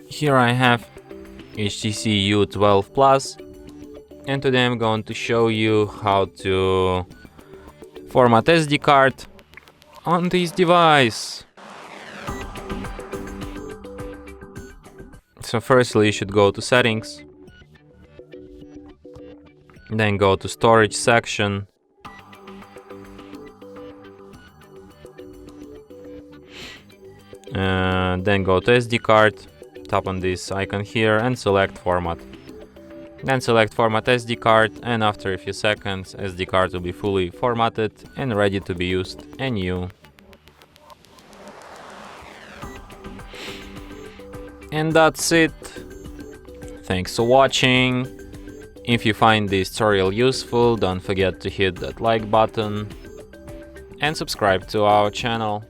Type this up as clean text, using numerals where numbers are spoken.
Here I have HTC U12 Plus, and today I'm going to show you how to format SD card on this device. So firstly you should go to settings, then go to storage section, then go to SD card, tap on this icon here and select format. Then select format SD card, and after a few seconds SD card will be fully formatted and ready to be used anew. And that's it. Thanks for watching. If you find this tutorial useful, don't forget to hit that like button and subscribe to our channel.